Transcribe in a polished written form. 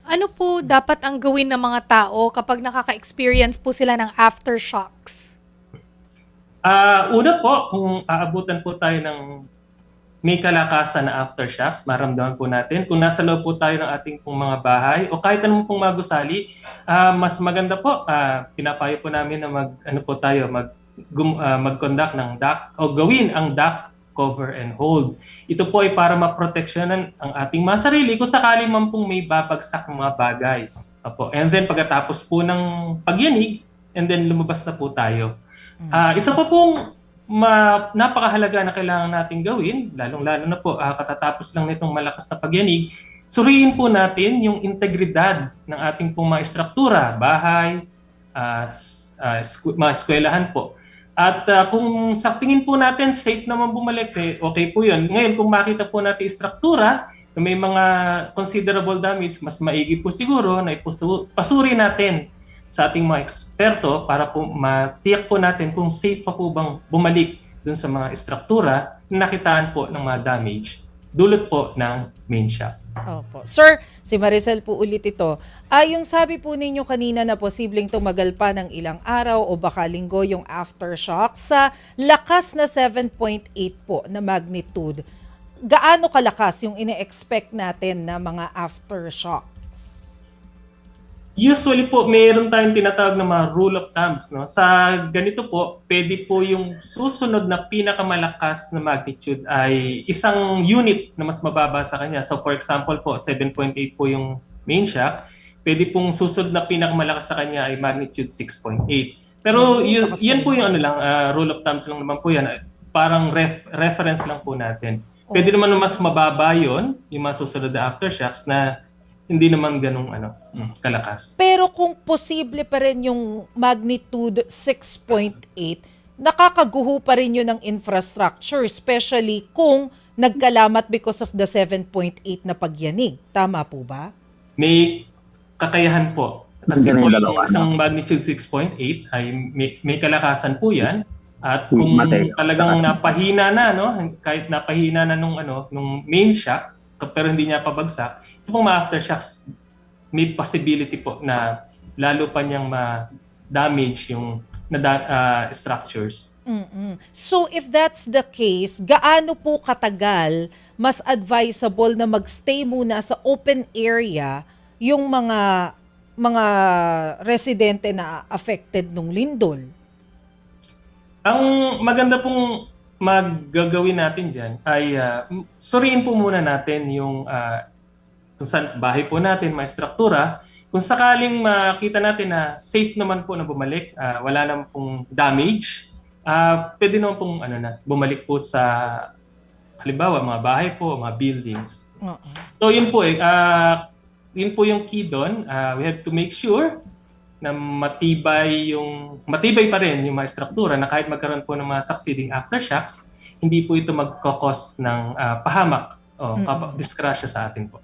Ano po dapat ang gawin ng mga tao kapag nakaka-experience po sila ng aftershocks? Una po, kung aabutan po tayo ng may kalakasan na aftershocks, maramdaman po natin. Kung nasa loob po tayo ng ating pong mga bahay o kahit anong pong mga gusali, mas maganda po, pinapayo po namin na ano po tayo, mag-conduct ng duct o gawin ang duct cover and hold. Ito po ay para maproteksyonan ang ating mga sarili kung sakali man pong may babagsak ng mga bagay. Opo. And then pagkatapos po ng pagyanig, and then lumabas na po tayo. Isa pa pong napakahalaga na kailangan natin gawin, lalong-lalo na po katatapos lang nitong malakas na pagyanig, suriin po natin yung integridad ng ating pong mga estruktura, bahay, mga eskwelahan po. At kung sa tingin po natin safe naman bumalik, okay po yun. Ngayon, kung makita po natin estruktura na may mga considerable damage, mas maigi po siguro na pasuri natin sa ating mga eksperto para po matiyak po natin kung safe pa po bang bumalik dun sa mga estruktura na nakitaan po ng mga damage dulot po ng main shock. Opo. Sir, si Maricel po ulit ito. Yung sabi po ninyo kanina na posibleng tumagal pa ng ilang araw o baka linggo yung aftershock sa lakas na 7.8 po na magnitude. Gaano kalakas yung ine-expect natin na mga aftershocks? Usually po, mayroon tayong tinatawag na mga rule of thumbs. No? Sa ganito po, pwede po yung susunod na pinakamalakas na magnitude ay isang unit na mas mababa sa kanya. So for example po, 7.8 po yung main shock. Pwede pong susunod na pinakamalakas sa kanya ay magnitude 6.8. Pero yan po yung rule of thumbs lang naman po yan. Parang reference lang po natin. Pwede naman mas mababa yun, yung mga susunod na aftershocks na hindi naman ganung kalakas. Pero kung posible pa rin yung magnitude 6.8, nakakaguho pa rin yun ng infrastructure, especially kung nagkalamat because of the 7.8 na pagyanig. Tama po ba? May kakayahan po. Kasi po yung isang magnitude 6.8 ay may kalakasan po yan. At kung talagang napahina na, no, kahit napahina na nung main shock, pero hindi niya pabagsak, ito pong mga aftershocks, may possibility po na lalo pa niyang ma-damage yung structures. So if that's the case, gaano po katagal mas advisable na magstay muna sa open area yung mga residente na affected nung lindol? Ang maganda pong maggagawin natin dyan ay suriin po muna natin yung kung saan bahay po natin, mga struktura. Kung sakaling makita natin na safe naman po na bumalik, wala naman pong damage, pwede naman pong bumalik po sa halimbawa mga bahay po, mga buildings. So yun po yun po yung key doon. We have to make sure na matibay pa rin yung mga estruktura na kahit magkaroon po ng mga succeeding aftershocks, hindi po ito magkakos ng pahamak o disgrasya sa atin po.